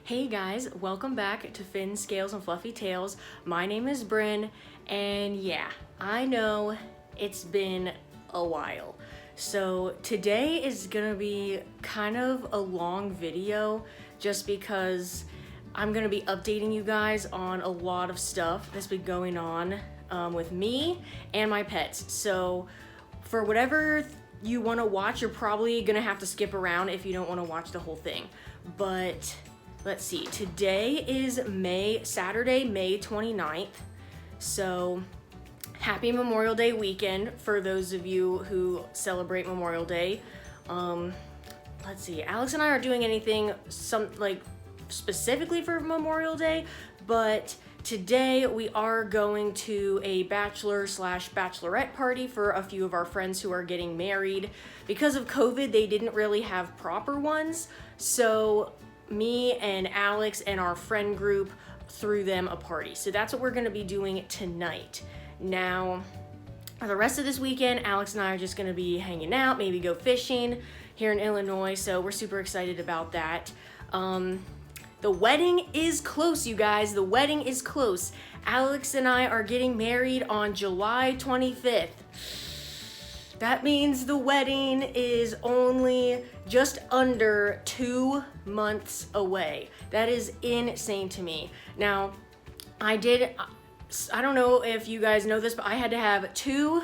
Hey guys, welcome back to Finn, Scales, and Fluffy Tails. My name is Bryn, and yeah, I know it's been a while. So today is gonna be kind of a long video just because I'm gonna be updating you guys on a lot of stuff that's been going on with me and my pets. So for whatever you want to watch, you're probably gonna have to skip around if you don't want to watch the whole thing. But let's see, today is Saturday, May 29th. So happy Memorial Day weekend for those of you who celebrate Memorial Day. Let's see, Alex and I aren't doing anything specifically for Memorial Day, but today we are going to a bachelor/bachelorette party for a few of our friends who are getting married. Because of COVID, they didn't really have proper ones, so me and Alex and our friend group threw them a party. So that's what we're gonna be doing tonight. Now, for the rest of this weekend, Alex and I are just gonna be hanging out, maybe go fishing here in Illinois, so we're super excited about that. The wedding is close, you guys. The wedding is close. Alex and I are getting married on July 25th. That means the wedding is only just under 2 months away. That is insane to me. Now, I don't know if you guys know this, but I had to have 2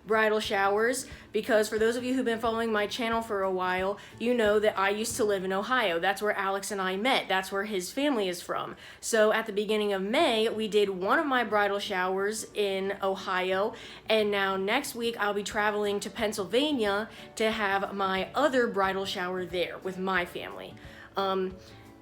bridal showers because for those of you who've been following my channel for a while, you know that I used to live in Ohio. That's where Alex and I met. That's where his family is from. So at the beginning of May, we did one of my bridal showers in Ohio, and now next week I'll be traveling to Pennsylvania to have my other bridal shower there with my family.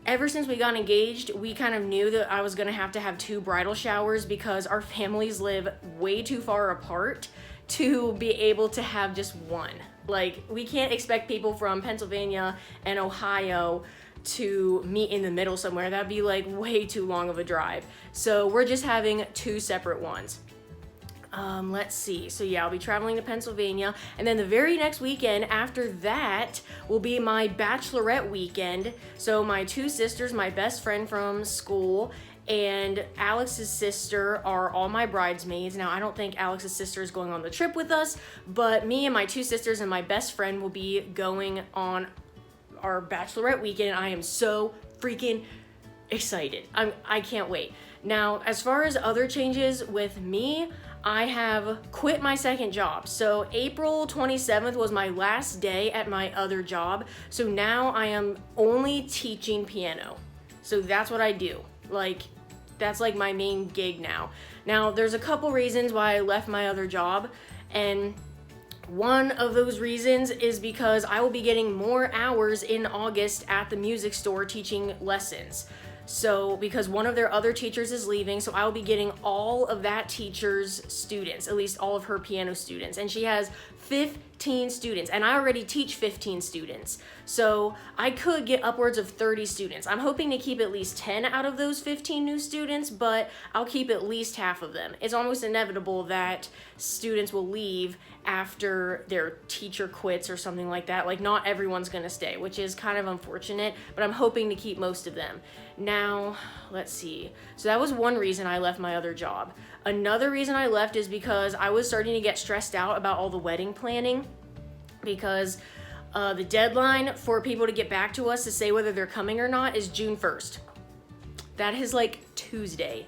Ever since we got engaged, we kind of knew that I was gonna have to have 2 bridal showers because our families live way too far apart to be able to have just one. Like, we can't expect people from Pennsylvania and Ohio to meet in the middle somewhere. That'd be like way too long of a drive. So we're just having 2 separate ones. Let's see. So yeah, I'll be traveling to Pennsylvania, and then the very next weekend after that will be my bachelorette weekend. So my 2 sisters, my best friend from school, and Alex's sister are all my bridesmaids. Now, I don't think Alex's sister is going on the trip with us, but me and my 2 sisters and my best friend will be going on our bachelorette weekend, and I am so freaking excited. I can't wait. Now, as far as other changes with me, I have quit my second job. So April 27th was my last day at my other job. So now I am only teaching piano. So that's what I do. That's like my main gig now. Now, there's a couple reasons why I left my other job, and one of those reasons is because I will be getting more hours in August at the music store teaching lessons. So, because one of their other teachers is leaving, so I will be getting all of that teacher's students, at least all of her piano students. And she has 15 students, and I already teach 15 students. So I could get upwards of 30 students. I'm hoping to keep at least 10 out of those 15 new students, but I'll keep at least half of them. It's almost inevitable that students will leave after their teacher quits or something like that. Like, not everyone's gonna stay, which is kind of unfortunate, but I'm hoping to keep most of them. Now, let's see. So that was one reason I left my other job. Another reason I left is because I was starting to get stressed out about all the wedding planning, because the deadline for people to get back to us to say whether they're coming or not is June 1st. That is like Tuesday.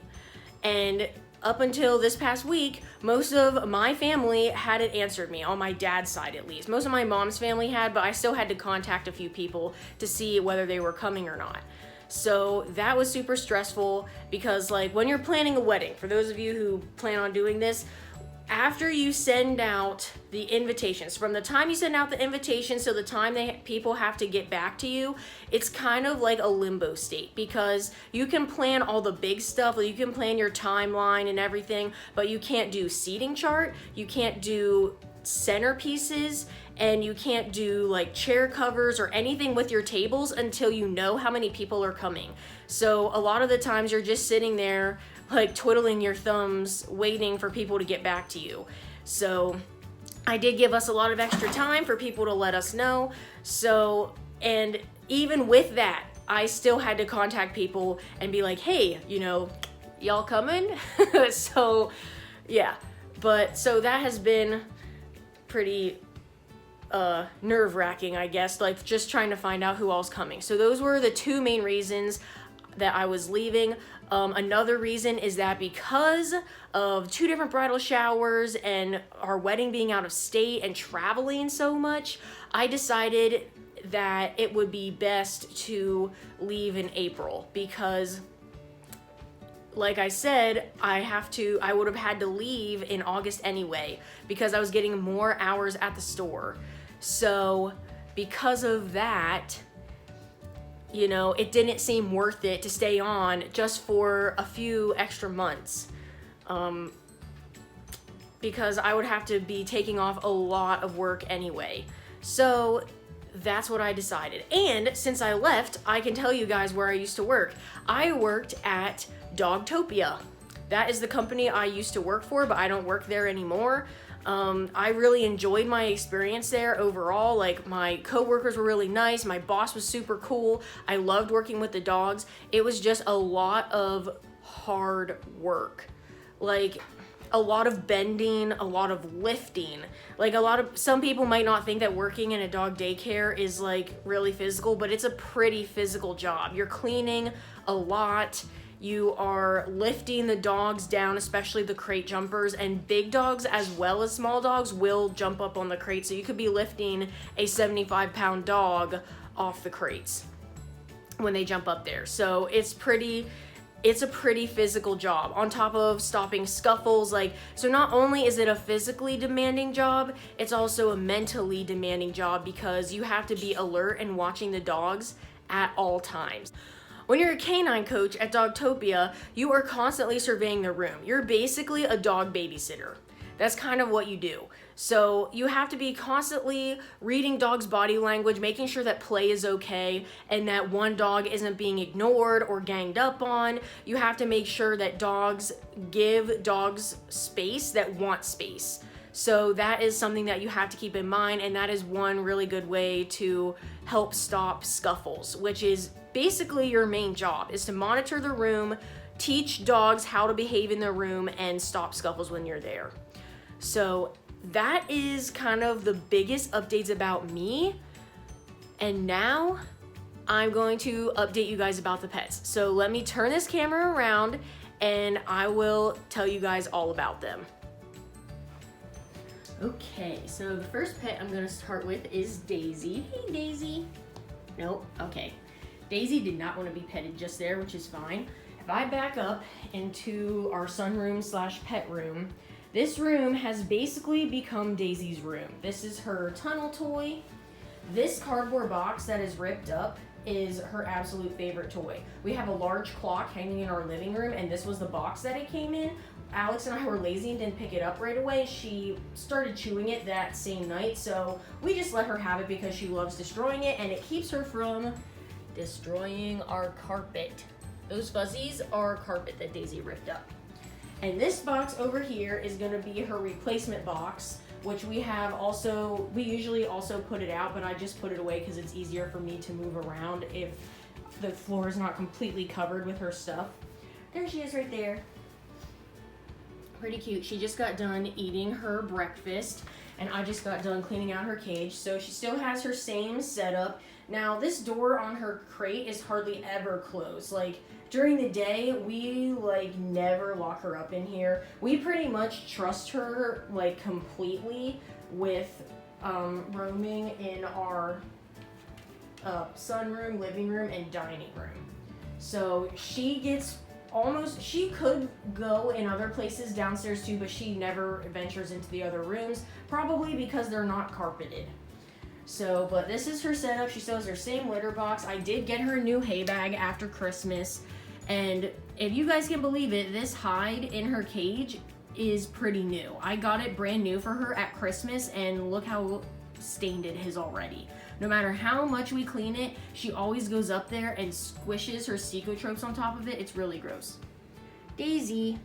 And up until this past week, most of my family hadn't answered me, on my dad's side at least. Most of my mom's family had, but I still had to contact a few people to see whether they were coming or not. So that was super stressful because, like, when you're planning a wedding, for those of you who plan on doing this, after you send out the invitations, from the time you send out the invitations to the time people have to get back to you, it's kind of like a limbo state, because you can plan all the big stuff, you can plan your timeline and everything, but you can't do seating chart, you can't do centerpieces, and you can't do like chair covers or anything with your tables until you know how many people are coming. So a lot of the times you're just sitting there like twiddling your thumbs waiting for people to get back to you. So I did give us a lot of extra time for people to let us know. So, and even with that, I still had to contact people and be like, hey, you know, y'all coming? So yeah, but so that has been pretty nerve-wracking, I guess, like just trying to find out who all's coming. So those were the two main reasons that I was leaving. Another reason is that because of 2 different bridal showers and our wedding being out of state and traveling so much, I decided that it would be best to leave in April because, like I said, I would have had to leave in August anyway because I was getting more hours at the store. So because of that, you know, it didn't seem worth it to stay on just for a few extra months. Because I would have to be taking off a lot of work anyway. So that's what I decided. And since I left, I can tell you guys where I used to work. I worked at Dogtopia. That is the company I used to work for, but I don't work there anymore. I really enjoyed my experience there overall. Like, my coworkers were really nice. My boss was super cool. I loved working with the dogs. It was just a lot of hard work. Like, a lot of bending, a lot of lifting. Like, some people might not think that working in a dog daycare is like really physical, but it's a pretty physical job. You're cleaning a lot. You are lifting the dogs down, especially the crate jumpers, and big dogs as well as small dogs will jump up on the crate. So you could be lifting a 75-pound dog off the crates when they jump up there. So it's a pretty physical job, on top of stopping scuffles. Like, so not only is it a physically demanding job, it's also a mentally demanding job because you have to be alert and watching the dogs at all times. When you're a canine coach at Dogtopia, you are constantly surveying the room. You're basically a dog babysitter. That's kind of what you do. So you have to be constantly reading dogs' body language, making sure that play is okay and that one dog isn't being ignored or ganged up on. You have to make sure that dogs give dogs space that want space. So that is something that you have to keep in mind, and that is one really good way to help stop scuffles, which is basically your main job, is to monitor the room, teach dogs how to behave in the room, and stop scuffles when you're there. So that is kind of the biggest updates about me. And now I'm going to update you guys about the pets. So let me turn this camera around and I will tell you guys all about them. Okay, so the first pet I'm gonna start with is Daisy. Hey, Daisy. Nope, okay. Daisy did not want to be petted just there, which is fine. If I back up into our sunroom slash pet room, this room has basically become Daisy's room. This is her tunnel toy. This cardboard box that is ripped up is her absolute favorite toy. We have a large clock hanging in our living room, and this was the box that it came in. Alex and I were lazy and didn't pick it up right away. She started chewing it that same night, so we just let her have it because she loves destroying it, and it keeps her from destroying our carpet. Those fuzzies are carpet that Daisy ripped up. And this box over here is gonna be her replacement box, which we usually also put it out, but I just put it away because it's easier for me to move around if the floor is not completely covered with her stuff. There she is right there. Pretty cute. She just got done eating her breakfast, and I just got done cleaning out her cage. So she still has her same setup. Now, this door on her crate is hardly ever closed. Like, during the day, we never lock her up in here. We pretty much trust her completely with roaming in our sunroom, living room, and dining room. So she could go in other places downstairs too, but she never ventures into the other rooms, probably because they're not carpeted. So, but this is her setup. She still has her same litter box. I did get her a new hay bag after Christmas, and if you guys can believe it, this hide in her cage is pretty new. I got it brand new for her at Christmas, and look how stained it is already. No matter how much we clean it, she always goes up there and squishes her Secotropes on top of it. It's really gross. Daisy.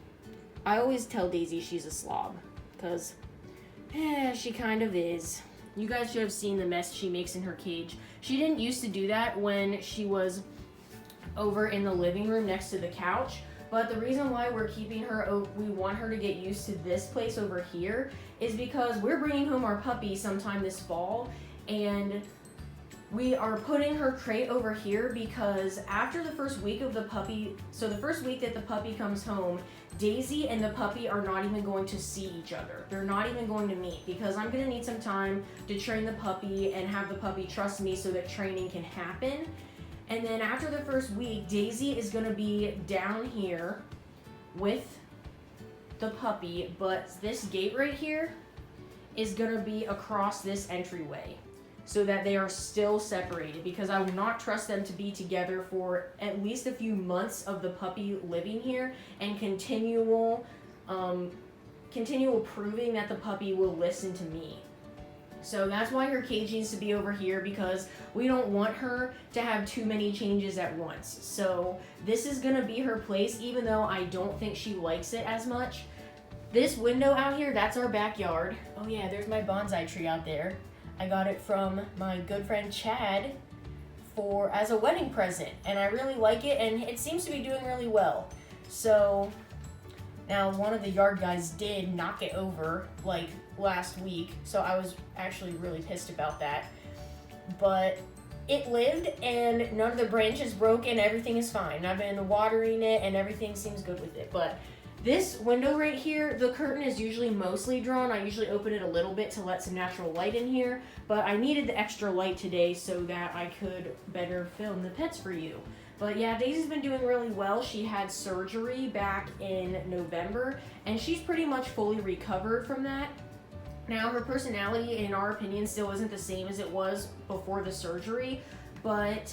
I always tell Daisy she's a slob, because she kind of is. You guys should have seen the mess she makes in her cage. She didn't used to do that when she was over in the living room next to the couch. But the reason why we're keeping her, we want her to get used to this place over here, is because we're bringing home our puppy sometime this fall, and we are putting her crate over here because after the first week of the puppy, so the first week that the puppy comes home, Daisy and the puppy are not even going to see each other. They're not even going to meet because I'm gonna need some time to train the puppy and have the puppy trust me so that training can happen. And then after the first week, Daisy is gonna be down here with the puppy, but this gate right here is gonna be across this entryway so that they are still separated, because I will not trust them to be together for at least a few months of the puppy living here and continual proving that the puppy will listen to me. So that's why her cage needs to be over here, because we don't want her to have too many changes at once. So this is gonna be her place, even though I don't think she likes it as much. This window out here, that's our backyard. Oh yeah, there's my bonsai tree out there. I got it from my good friend Chad as a wedding present, and I really like it, and it seems to be doing really well. So now one of the yard guys did knock it over like last week, so I was actually really pissed about that. But it lived and none of the branches broke and everything is fine. I've been watering it and everything seems good with it. But this window right here, the curtain is usually mostly drawn. I usually open it a little bit to let some natural light in here, but I needed the extra light today so that I could better film the pets for you. But yeah, Daisy's been doing really well. She had surgery back in November, and she's pretty much fully recovered from that. Now, her personality, in our opinion, still isn't the same as it was before the surgery, but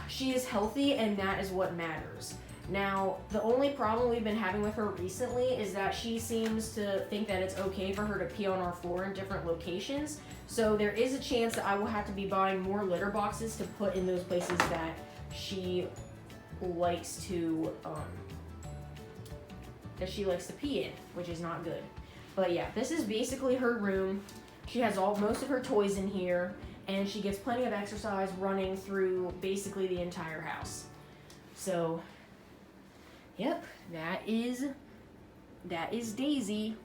she is healthy, and that is what matters. Now, the only problem we've been having with her recently is that she seems to think that it's okay for her to pee on our floor in different locations. So there is a chance that I will have to be buying more litter boxes to put in those places that she likes to pee in, which is not good. But yeah, this is basically her room. She has most of her toys in here, and she gets plenty of exercise running through basically the entire house. So, yep, that is Daisy.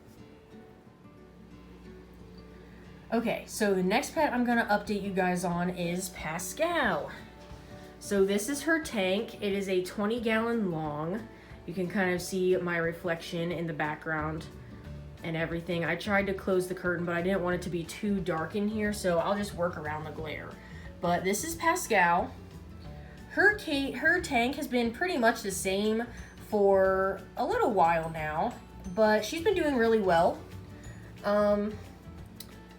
Okay, so the next pet I'm gonna update you guys on is Pascal. So this is her tank. It is a 20-gallon long. You can kind of see my reflection in the background and everything. I tried to close the curtain, but I didn't want it to be too dark in here, so I'll just work around the glare. But this is Pascal. Her tank has been pretty much the same for a little while now, but she's been doing really well.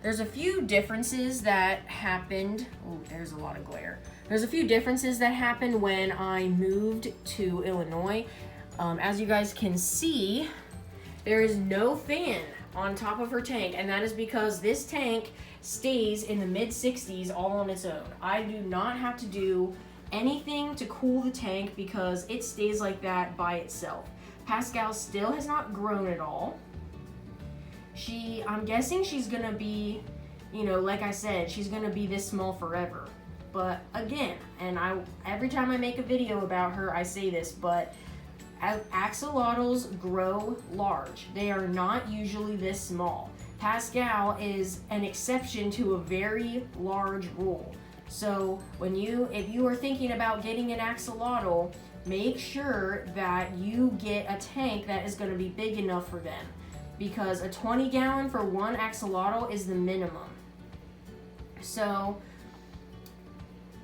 There's a few differences that happened. Oh, there's a lot of glare. There's a few differences that happened when I moved to Illinois. As you guys can see, there is no fan on top of her tank, and that is because this tank stays in the mid-60s all on its own. I do not have to do anything to cool the tank because it stays like that by itself. Pascal still has not grown at all. I'm guessing she's gonna be, like I said, she's gonna be this small forever. But again, and every time I make a video about her, I say this, but axolotls grow large. They are not usually this small. Pascal is an exception to a very large rule. So if you are thinking about getting an axolotl, make sure that you get a tank that is going to be big enough for them, because a 20-gallon for one axolotl is the minimum. So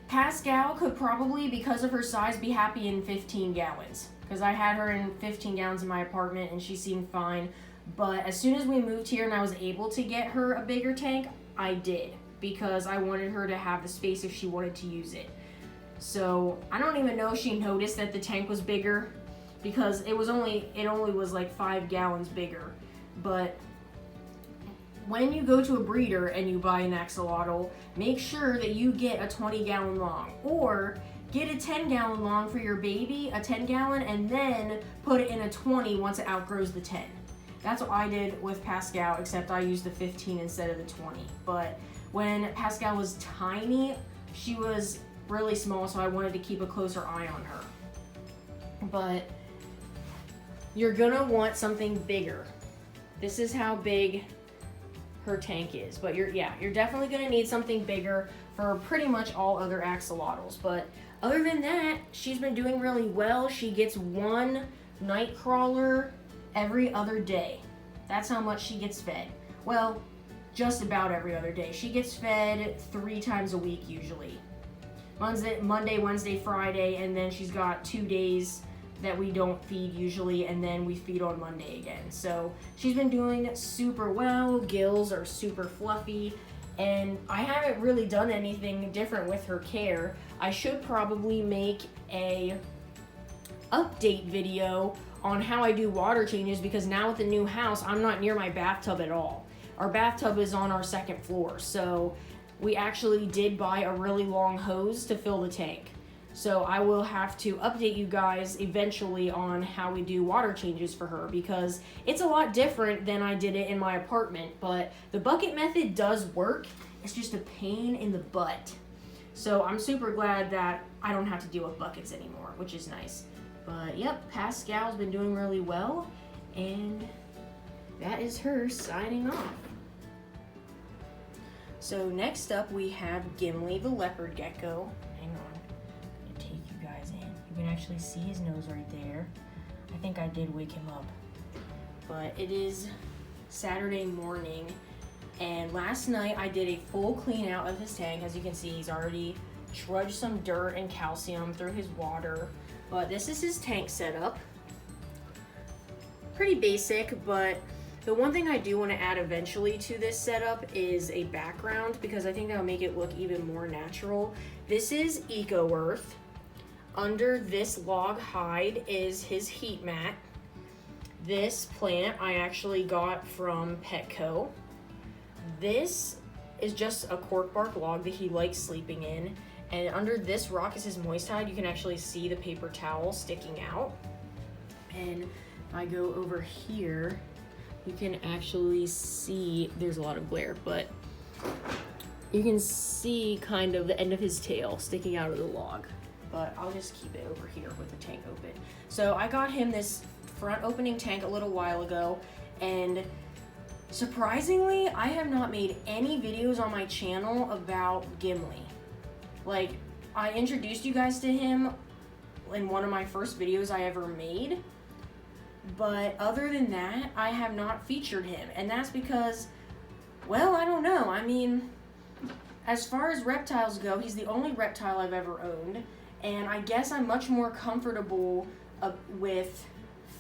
Pascal could probably, because of her size, be happy in 15 gallons. Because I had her in 15 gallons in my apartment and she seemed fine. But as soon as we moved here and I was able to get her a bigger tank, I did. Because I wanted her to have the space if she wanted to use it. So I don't even know if she noticed that the tank was bigger, because it only was like 5 gallons bigger. But when you go to a breeder and you buy an axolotl, make sure that you get a 20-gallon long, or get a 10-gallon long for your baby, a 10-gallon, and then put it in a 20 once it outgrows the 10. That's what I did with Pascal, except I used the 15 instead of the 20. But when Pascal was tiny, she was really small, so I wanted to keep a closer eye on her. But you're gonna want something bigger. This is how big her tank is, but you're definitely gonna need something bigger for pretty much all other axolotls. But other than that, she's been doing really well. She gets one night crawler every other day. That's how much she gets fed. Well, just about every other day. She gets fed 3 times a week usually. Monday, Wednesday, Friday, and then she's got 2 days that we don't feed usually, and then we feed on Monday again. So she's been doing super well. Gills are super fluffy, and I haven't really done anything different with her care. I should probably make a update video on how I do water changes, because now with the new house, I'm not near my bathtub at all. Our bathtub is on our 2nd floor, so we actually did buy a really long hose to fill the tank. So I will have to update you guys eventually on how we do water changes for her, because it's a lot different than I did it in my apartment. But the bucket method does work. It's just a pain in the butt. So I'm super glad that I don't have to deal with buckets anymore, which is nice. But yep, Pascal's been doing really well, and that is her signing off. So next up we have Gimli the leopard gecko. Hang on, I'm gonna take you guys in. You can actually see his nose right there. I think I did wake him up. But it is Saturday morning, and last night I did a full clean out of his tank. As you can see, he's already trudged some dirt and calcium through his water. But this is his tank setup. Pretty basic, but the one thing I do want to add eventually to this setup is a background, because I think that'll make it look even more natural. This is Eco Earth. Under this log hide is his heat mat. This plant I actually got from Petco. This is just a cork bark log that he likes sleeping in. And under this rock is his moist hide. You can actually see the paper towel sticking out. And if I go over here, you can actually see, there's a lot of glare, but you can see kind of the end of his tail sticking out of the log. But I'll just keep it over here with the tank open. So I got him this front opening tank a little while ago, and surprisingly, I have not made any videos on my channel about Gimli. Like, I introduced you guys to him in one of my first videos I ever made, but other than that, I have not featured him, and that's because, well, I don't know. I mean, as far as reptiles go, he's the only reptile I've ever owned, and I guess I'm much more comfortable with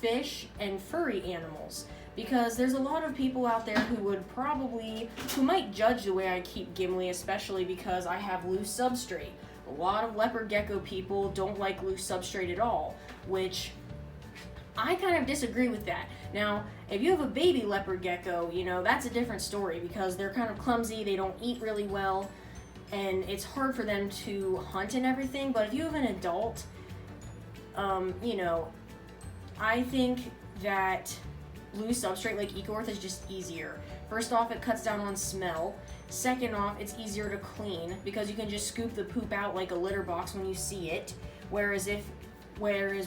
fish and furry animals, because there's a lot of people out there who might judge the way I keep Gimli, especially because I have loose substrate. A lot of leopard gecko people don't like loose substrate at all, which I kind of disagree with that. Now, if you have a baby leopard gecko, that's a different story, because they're kind of clumsy, they don't eat really well, and it's hard for them to hunt and everything. But if you have an adult, I think that loose substrate like Eco Earth is just easier. First off, it cuts down on smell. Second off, it's easier to clean, because you can just scoop the poop out like a litter box when you see it. Whereas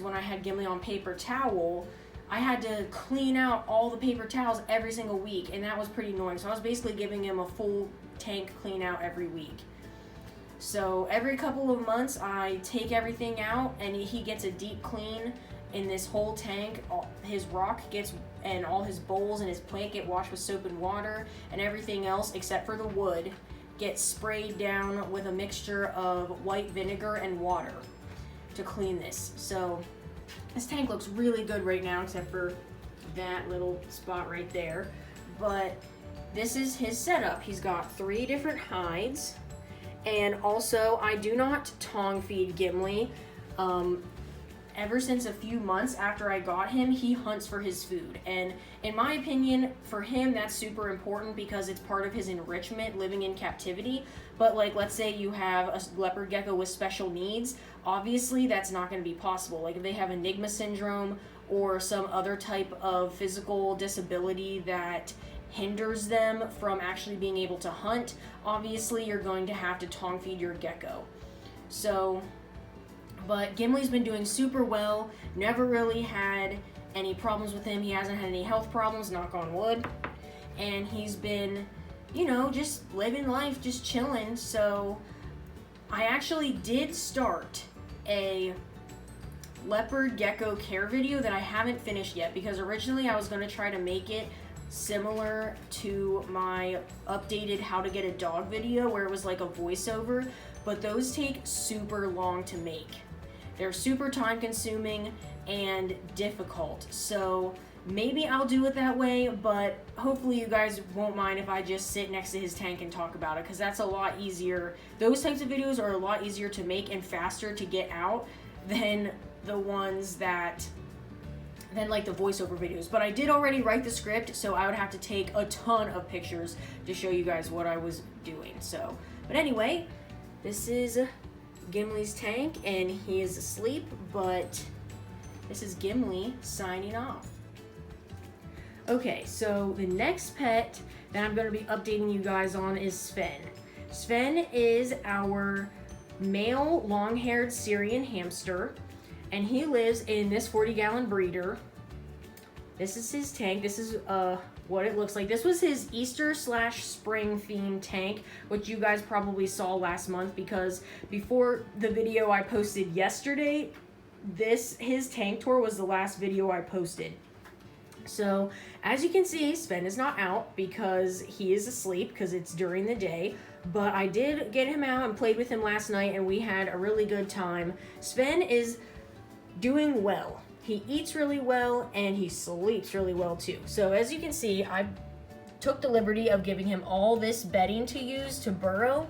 when I had Gimli on paper towel, I had to clean out all the paper towels every single week, and that was pretty annoying. So I was basically giving him a full tank clean out every week. So every couple of months, I take everything out, and he gets a deep clean in this whole tank. His rock gets, and all his bowls and his plant get washed with soap and water, and everything else except for the wood gets sprayed down with a mixture of white vinegar and water to clean this. So this tank looks really good right now, except for that little spot right there. But this is his setup. He's got 3 different hides, and also I do not tongue feed Gimli. Ever since a few months after I got him, he hunts for his food. And in my opinion, for him, that's super important, because it's part of his enrichment living in captivity. But like, let's say you have a leopard gecko with special needs, obviously that's not going to be possible. Like if they have Enigma syndrome or some other type of physical disability that hinders them from actually being able to hunt, obviously you're going to have to tongue feed your gecko. So, but Gimli's been doing super well. Never really had any problems with him. He hasn't had any health problems, knock on wood. And he's been, you know, just living life, just chilling. So I actually did start a leopard gecko care video that I haven't finished yet, because originally I was going to try to make it similar to my updated how to get a dog video where it was like a voiceover, but those take super long to make. They're super time consuming and difficult, so maybe I'll do it that way, but hopefully you guys won't mind if I just sit next to his tank and talk about it, because that's a lot easier. Those types of videos are a lot easier to make and faster to get out than the ones that like the voiceover videos. But I did already write the script, so I would have to take a ton of pictures to show you guys what I was doing. So, but anyway, this is Gimli's tank, and he is asleep, but this is Gimli signing off. Okay, so the next pet that I'm going to be updating you guys on is Sven. Sven is our male long-haired Syrian hamster, and he lives in this 40-gallon breeder. This is his tank. This is what it looks like. This was his Easter/spring themed tank, which you guys probably saw last month, because before the video I posted yesterday, his tank tour was the last video I posted. So, as you can see, Sven is not out because he is asleep, because it's during the day. But I did get him out and played with him last night, and we had a really good time. Sven is doing well. He eats really well, and he sleeps really well too. So as you can see, I took the liberty of giving him all this bedding to use to burrow.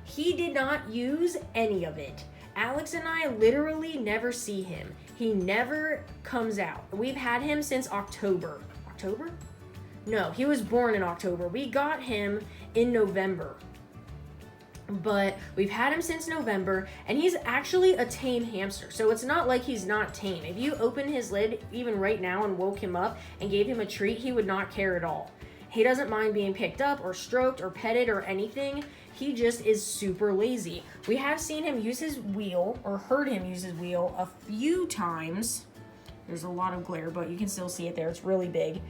He did not use any of it. Alex and I literally never see him. He never comes out. We've had him since October. October? No, he was born in October. We got him in November. But we've had him since November, and he's actually a tame hamster. So it's not like he's not tame. If you open his lid even right now and woke him up and gave him a treat, he would not care at all. He doesn't mind being picked up or stroked or petted or anything. He just is super lazy. We have seen him use his wheel, or heard him use his wheel, a few times. There's a lot of glare, but you can still see it there. It's really big.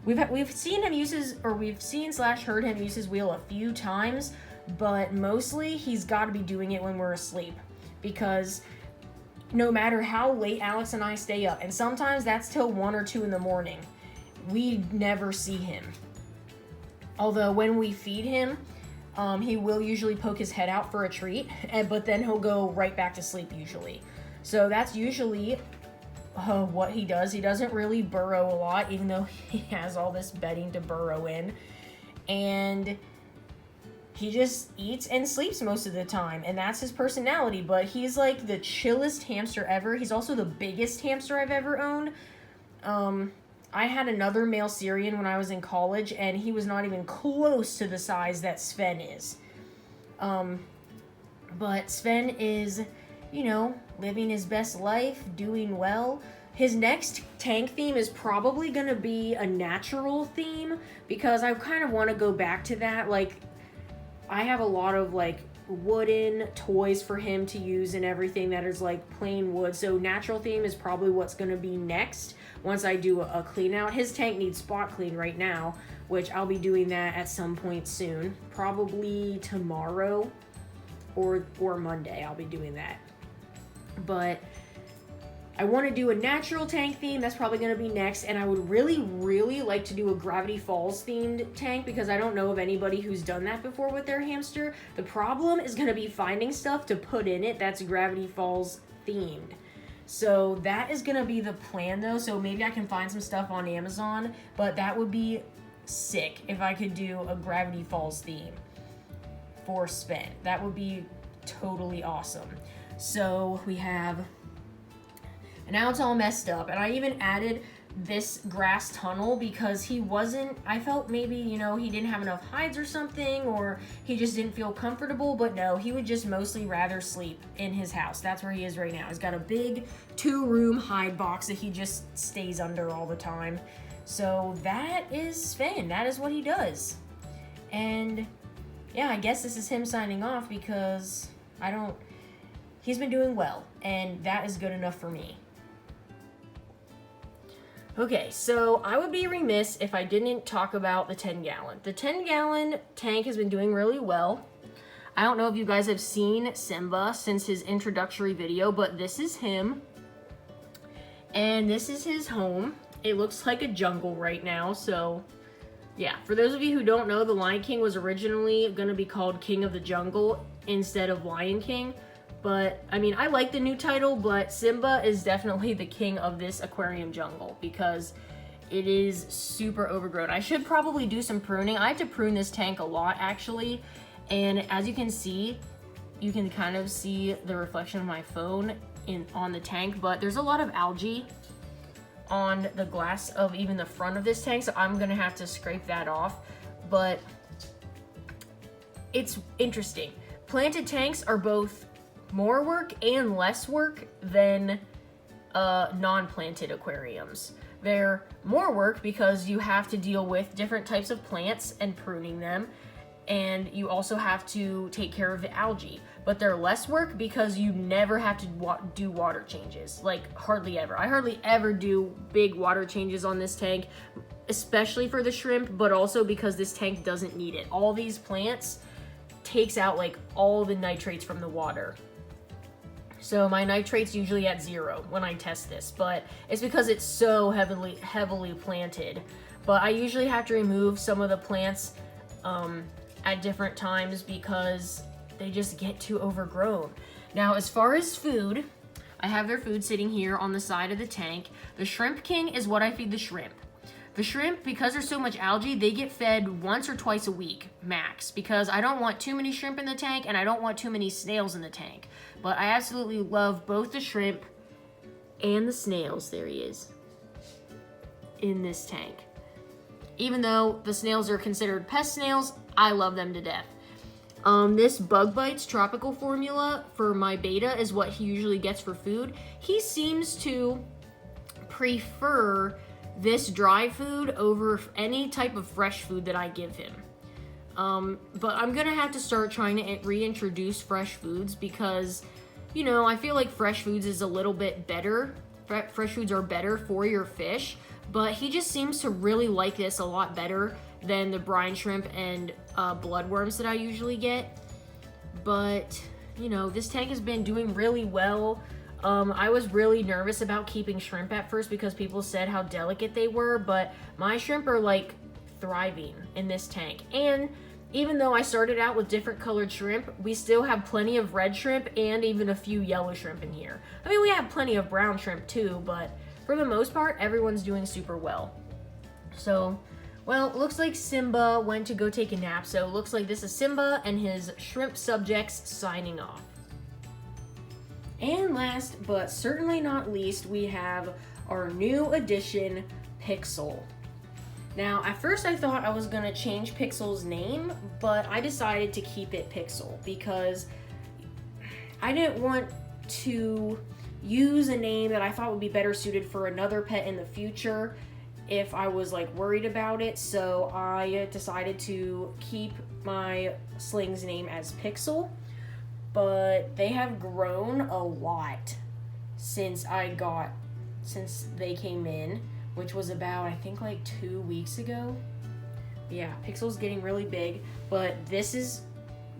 We've seen him use his, or we've seen / heard him use his wheel a few times, but mostly he's got to be doing it when we're asleep, because no matter how late Alex and I stay up, and sometimes that's till 1 or 2 in the morning, we never see him. Although when we feed him, he will usually poke his head out for a treat, but then he'll go right back to sleep usually. So that's usually what he does. He doesn't really burrow a lot, even though he has all this bedding to burrow in. And he just eats and sleeps most of the time, and that's his personality. But he's like the chillest hamster ever. He's also the biggest hamster I've ever owned. I had another male Syrian when I was in college, and he was not even close to the size that Sven is. But Sven is, you know, living his best life, doing well. His next tank theme is probably going to be a natural theme, because I kind of want to go back to that. Like, I have a lot of like wooden toys for him to use and everything that is like plain wood. So natural theme is probably what's going to be next once I do a clean out. His tank needs spot clean right now, which I'll be doing that at some point soon. Probably tomorrow or Monday I'll be doing that. But I want to do a natural tank theme. That's probably going to be next. And I would really, really like to do a Gravity Falls themed tank, because I don't know of anybody who's done that before with their hamster. The problem is going to be finding stuff to put in it that's Gravity Falls themed. So that is going to be the plan though. So maybe I can find some stuff on Amazon, but that would be sick if I could do a Gravity Falls theme for Sven. That would be totally awesome. So we have... And now it's all messed up. And I even added this grass tunnel because he wasn't, I felt maybe, you know, he didn't have enough hides or something, or he just didn't feel comfortable. But no, he would just mostly rather sleep in his house. That's where he is right now. He's got a big 2-room hide box that he just stays under all the time. So that is Sven. That is what he does. And yeah, I guess this is him signing off, because he's been doing well, and that is good enough for me. Okay, so I would be remiss if I didn't talk about the 10-gallon. The 10-gallon tank has been doing really well. I don't know if you guys have seen Simba since his introductory video, but this is him. And this is his home. It looks like a jungle right now, so yeah. For those of you who don't know, the Lion King was originally going to be called King of the Jungle instead of Lion King. But, I mean, I like the new title, but Simba is definitely the king of this aquarium jungle because it is super overgrown. I should probably do some pruning. I have to prune this tank a lot, actually. And as you can see, you can kind of see the reflection of my phone on the tank, but there's a lot of algae on the glass of even the front of this tank, so I'm gonna have to scrape that off. But it's interesting. Planted tanks are both more work and less work than non-planted aquariums. They're more work because you have to deal with different types of plants and pruning them, and you also have to take care of the algae. But they're less work because you never have to do water changes, like hardly ever. I hardly ever do big water changes on this tank, especially for the shrimp, but also because this tank doesn't need it. All these plants takes out like all the nitrates from the water. So my nitrate's usually at 0 when I test this, but it's because it's so heavily planted. But I usually have to remove some of the plants at different times because they just get too overgrown. Now, as far as food, I have their food sitting here on the side of the tank. The Shrimp King is what I feed the shrimp. The shrimp, because there's so much algae, they get fed once or twice a week, max, because I don't want too many shrimp in the tank and I don't want too many snails in the tank. But I absolutely love both the shrimp and the snails, there he is, in this tank. Even though the snails are considered pest snails, I love them to death. This Bug Bites tropical formula for my beta is what he usually gets for food. He seems to prefer this dry food over any type of fresh food that I give him. But I'm gonna have to start trying to reintroduce fresh foods because, you know, I feel like fresh foods is a little bit better. Fresh foods are better for your fish, but he just seems to really like this a lot better than the brine shrimp and bloodworms that I usually get. But, you know, this tank has been doing really well. I was really nervous about keeping shrimp at first because people said how delicate they were, but my shrimp are like thriving in this tank. And even though I started out with different colored shrimp, we still have plenty of red shrimp and even a few yellow shrimp in here. I mean, we have plenty of brown shrimp too, but for the most part, everyone's doing super well. So, well, it looks like Simba went to go take a nap, so it looks like this is Simba and his shrimp subjects signing off. And last, but certainly not least, we have our new addition, Pixel. Now, at first I thought I was gonna change Pixel's name, but I decided to keep it Pixel because I didn't want to use a name that I thought would be better suited for another pet in the future if I was like worried about it. So I decided to keep my sling's name as Pixel. But they have grown a lot since they came in, which was about, I think, like 2 weeks ago. Yeah, Pixel's getting really big, but this is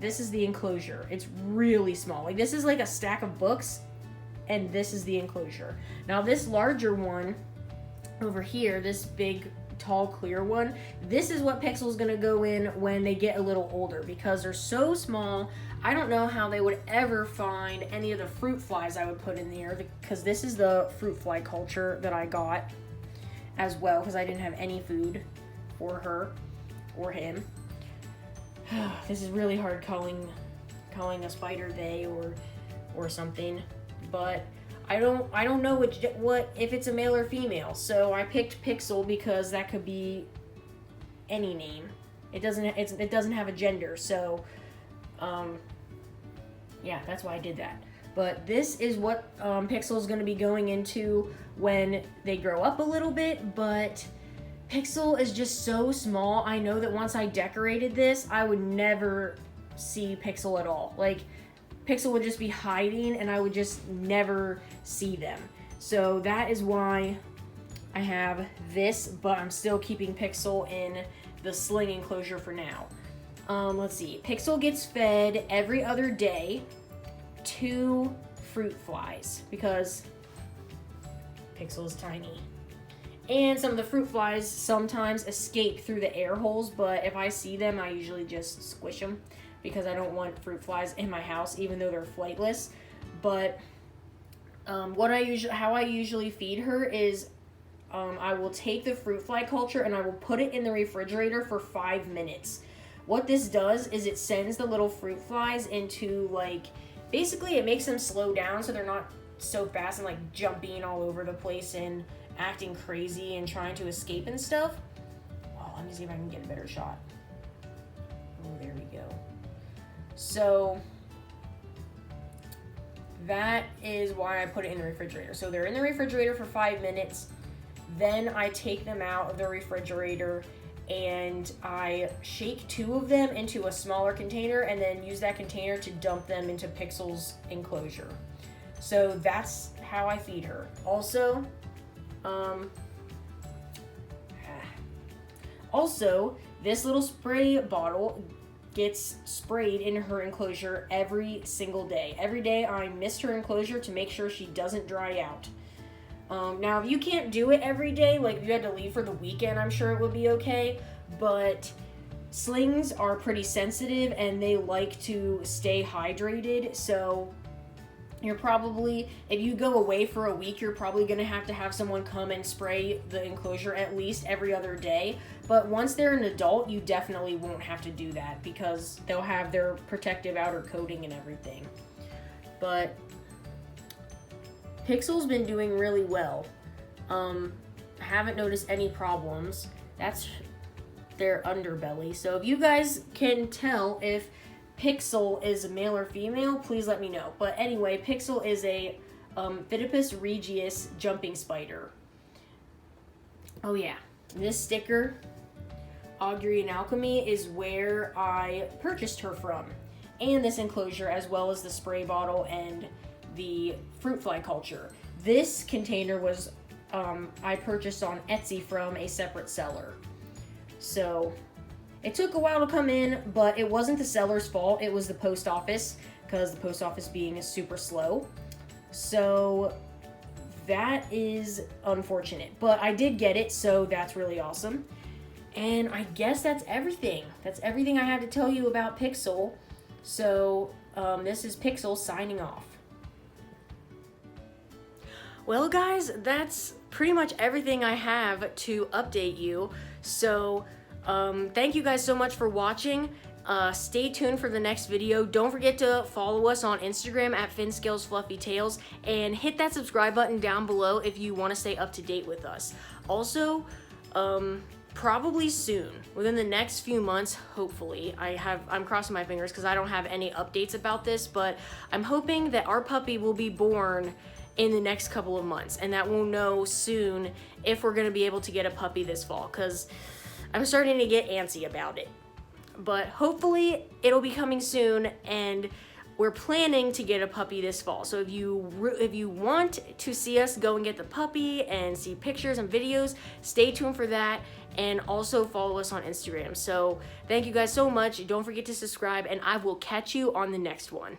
the enclosure. It's really small. Like, this is like a stack of books, and this is the enclosure. Now, this larger one over here, this big, tall, clear one, this is what Pixel's gonna go in when they get a little older because they're so small. I don't know how they would ever find any of the fruit flies I would put in there because this is the fruit fly culture that I got as well because I didn't have any food for her or him. This is really hard calling a spider they or something, but I don't know what if it's a male or female. So I picked Pixel because that could be any name. It doesn't have a gender. So yeah, that's why I did that. But this is what Pixel's going to be going into when they grow up a little bit. But Pixel is just so small. I know that once I decorated this, I would never see Pixel at all. Like, Pixel would just be hiding and I would just never see them. So that is why I have this, but I'm still keeping Pixel in the sling enclosure for now. Let's see. Pixel gets fed every other day 2 fruit flies because Pixel is tiny. And some of the fruit flies sometimes escape through the air holes, but if I see them, I usually just squish them because I don't want fruit flies in my house, even though they're flightless. But how I usually feed her is I will take the fruit fly culture and I will put it in the refrigerator for 5 minutes. What this does is it sends the little fruit flies into, like, basically it makes them slow down so they're not so fast and like jumping all over the place and acting crazy and trying to escape and stuff. Oh, let me see if I can get a better shot. Oh, there we go. So that is why I put it in the refrigerator. So they're in the refrigerator for 5 minutes. Then I take them out of the refrigerator and I shake 2 of them into a smaller container and then use that container to dump them into Pixel's enclosure. So that's how I feed her. Also, this little spray bottle gets sprayed in her enclosure every single day. Every day I mist her enclosure to make sure she doesn't dry out. Now, if you can't do it every day, like if you had to leave for the weekend, I'm sure it would be okay. But slings are pretty sensitive and they like to stay hydrated. So you're probably, if you go away for a week, you're probably going to have someone come and spray the enclosure at least every other day. But once they're an adult, you definitely won't have to do that because they'll have their protective outer coating and everything. But Pixel's been doing really well. I haven't noticed any problems. That's their underbelly. So if you guys can tell if Pixel is a male or female, please let me know. But anyway, Pixel is a Phidippus regius jumping spider. Oh yeah, this sticker, Augury and Alchemy, is where I purchased her from. And this enclosure, as well as the spray bottle and the fruit fly culture. This container was I purchased on Etsy from a separate seller. So it took a while to come in, but it wasn't the seller's fault. It was the post office, because the post office being super slow. So that is unfortunate, but I did get it, so that's really awesome. And I guess that's everything. That's everything I had to tell you about Pixel. So this is Pixel signing off. Well, guys, that's pretty much everything I have to update you. So thank you guys so much for watching. Stay tuned for the next video. Don't forget to follow us on Instagram at FinnScalesFluffyTales and hit that subscribe button down below if you want to stay up to date with us. Also, probably soon, within the next few months, hopefully. I'm crossing my fingers because I don't have any updates about this, but I'm hoping that our puppy will be born in the next couple of months, and that we'll know soon if we're going to be able to get a puppy this fall, because I'm starting to get antsy about it. But hopefully it'll be coming soon, and we're planning to get a puppy this fall. So if you want to see us go and get the puppy and see pictures and videos, stay tuned for that, and also follow us on Instagram. So thank you guys so much. Don't forget to subscribe, and I will catch you on the next one.